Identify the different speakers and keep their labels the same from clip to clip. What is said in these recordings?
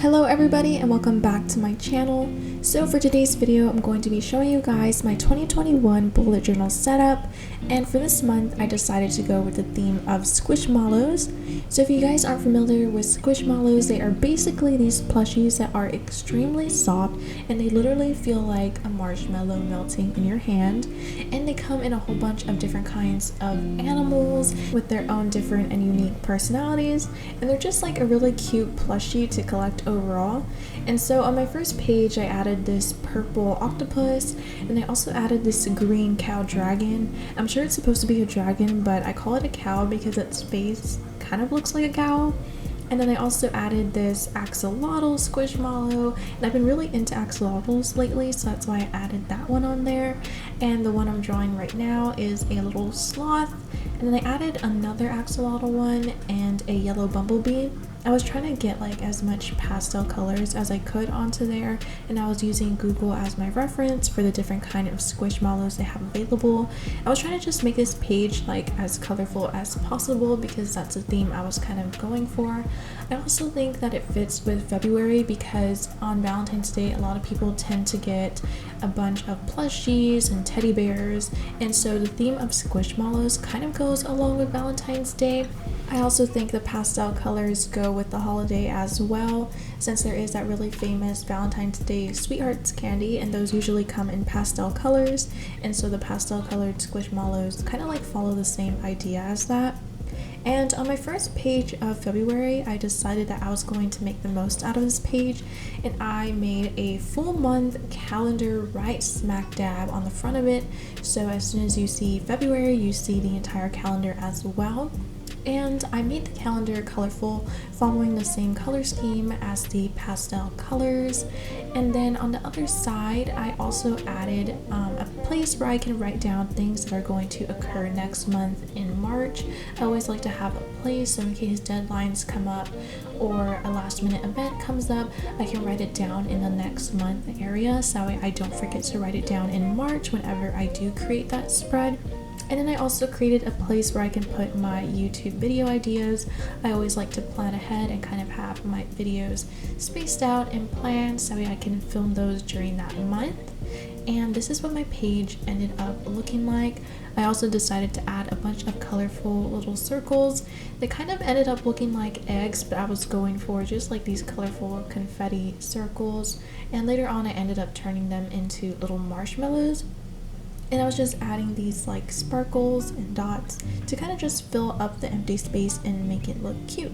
Speaker 1: Hello everybody and welcome back to my channel. So for today's video, I'm going to be showing you guys my 2021 bullet journal setup, and for this month I decided to go with the theme of Squishmallows. So if you guys aren't familiar with Squishmallows, they are basically these plushies that are extremely soft and they literally feel like a marshmallow melting in your hand, and they come in a whole bunch of different kinds of animals with their own different and unique personalities, and they're just like a really cute plushie to collect overall. And so on my first page I added this purple octopus, and I also added this green cow dragon. I'm sure it's supposed to be a dragon, but I call it a cow because its face kind of looks like a cow. And then I also added this axolotl squishmallow, and I've been really into axolotls lately, so that's why I added that one on there. And the one I'm drawing right now is a little sloth, and then I added another axolotl one and a yellow bumblebee. I was trying to get like as much pastel colors as I could onto there, and I was using Google as my reference for the different kind of squishmallows they have available. I was trying to just make this page like as colorful as possible because that's the theme I was kind of going for. I also think that it fits with February because on Valentine's Day a lot of people tend to get a bunch of plushies and teddy bears, and so the theme of Squishmallows kind of goes along with Valentine's Day. I also think the pastel colors go with the holiday as well, since there is that really famous Valentine's Day sweethearts candy, and those usually come in pastel colors, and so the pastel colored Squishmallows kind of like follow the same idea as that. And on my first page of February, I decided that I was going to make the most out of this page, and I made a full month calendar right smack dab on the front of it. So as soon as you see February, you see the entire calendar as well. And I made the calendar colorful, following the same color scheme as the pastel colors. And then on the other side, I also added a place where I can write down things that are going to occur next month in March. I always like to have a place so in case deadlines come up or a last minute event comes up, I can write it down in the next month area, so that way I don't forget to write it down in March whenever I do create that spread. And then I also created a place where I can put my YouTube video ideas. I always like to plan ahead and kind of have my videos spaced out and planned so I can film those during that month. And this is what my page ended up looking like. I also decided to add a bunch of colorful little circles. They kind of ended up looking like eggs, but I was going for just like these colorful confetti circles. And later on I ended up turning them into little marshmallows. And I was just adding these like sparkles and dots to kind of just fill up the empty space and make it look cute.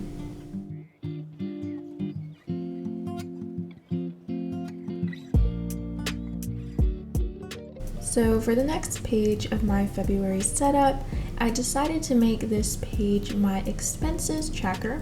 Speaker 1: So for the next page of my February setup, I decided to make this page my expenses tracker.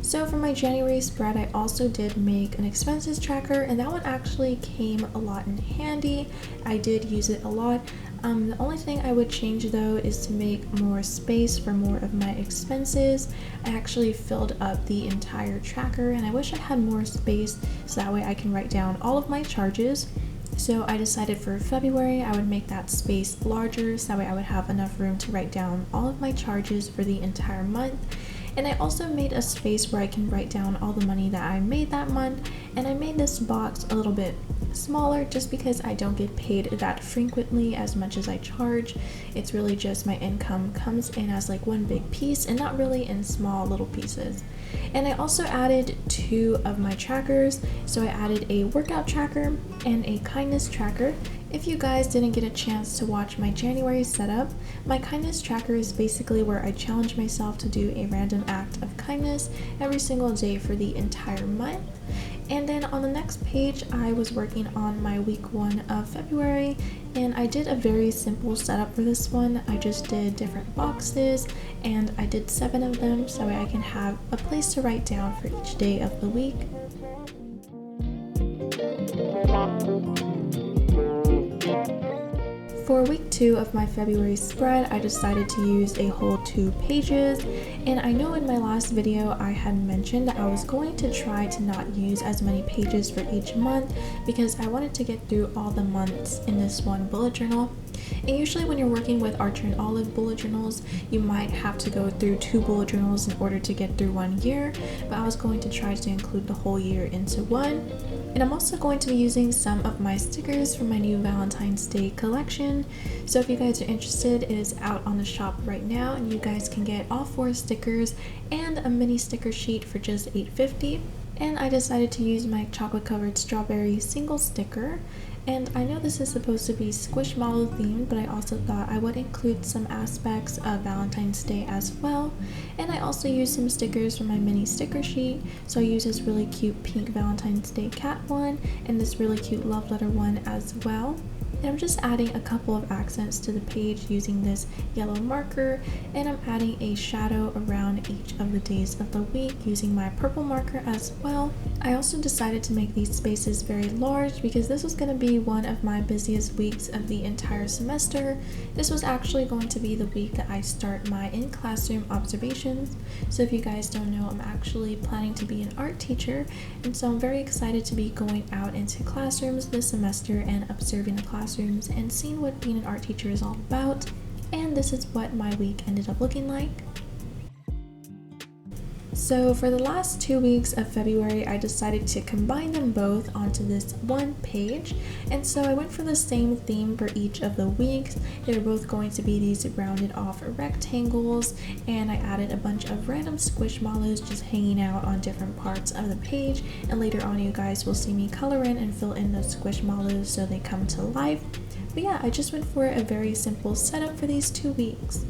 Speaker 1: So for my January spread, I also did make an expenses tracker, and that one actually came a lot in handy. I did use it a lot. The only thing I would change though is to make more space for more of my expenses. I actually filled up the entire tracker, and I wish I had more space so that way I can write down all of my charges. So I decided for February I would make that space larger so that way I would have enough room to write down all of my charges for the entire month. And I also made a space where I can write down all the money that I made that month, and I made this box a little bit smaller just because I don't get paid that frequently as much as I charge. It's really just my income comes in as like one big piece and not really in small little pieces. And I also added two of my trackers. So I added a workout tracker and a kindness tracker. If you guys didn't get a chance to watch my January setup, my kindness tracker is basically where I challenge myself to do a random act of kindness every single day for the entire month. And then on the next page, I was working on my week 1 of February, and I did a very simple setup for this one. I just did different boxes, and I did 7 of them so I can have a place to write down for each day of the week. For week 2 of my February spread, I decided to use a whole 2 pages, and I know in my last video I had mentioned that I was going to try to not use as many pages for each month because I wanted to get through all the months in this one bullet journal. And usually when you're working with Archer and Olive bullet journals, you might have to go through 2 bullet journals in order to get through 1 year, but I was going to try to include the whole year into one. And I'm also going to be using some of my stickers from my new Valentine's Day collection. So if you guys are interested, it is out on the shop right now, and you guys can get all 4 stickers and a mini sticker sheet for just $8.50. And I decided to use my chocolate covered strawberry single sticker. And I know this is supposed to be Squishmallow themed, but I also thought I would include some aspects of Valentine's Day as well. And I also used some stickers from my mini sticker sheet. So I used this really cute pink Valentine's Day cat one and this really cute love letter one as well. And I'm just adding a couple of accents to the page using this yellow marker, and I'm adding a shadow around each of the days of the week using my purple marker as well. I also decided to make these spaces very large because this was going to be one of my busiest weeks of the entire semester. This was actually going to be the week that I start my in-classroom observations. So if you guys don't know, I'm actually planning to be an art teacher, and so I'm very excited to be going out into classrooms this semester and observing the classrooms and seeing what being an art teacher is all about. And this is what my week ended up looking like. So for the last 2 weeks of February, I decided to combine them both onto this one page, and so I went for the same theme for each of the weeks. They're both going to be these rounded off rectangles, and I added a bunch of random squishmallows just hanging out on different parts of the page, and later on you guys will see me color in and fill in those squishmallows so they come to life. But yeah, I just went for a very simple setup for these 2 weeks.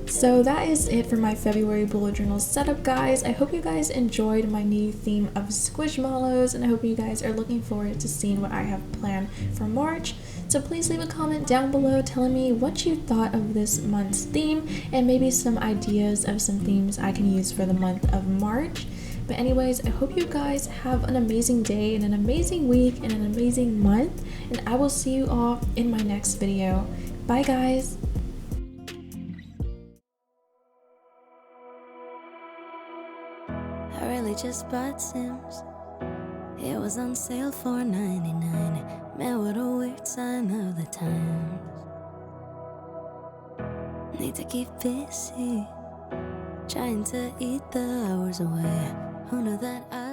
Speaker 1: So that is it for my February bullet journal setup, guys. I hope you guys enjoyed my new theme of Squishmallows, and I hope you guys are looking forward to seeing what I have planned for March. So please leave a comment down below telling me what you thought of this month's theme and maybe some ideas of some themes I can use for the month of March. But anyways, I hope you guys have an amazing day and an amazing week and an amazing month, and I will see you all in my next video. Bye guys!
Speaker 2: I really just bought Sims. It was on sale for $99. Man, what a weird sign of the times. Need to keep busy, trying to eat the hours away. Who knew that I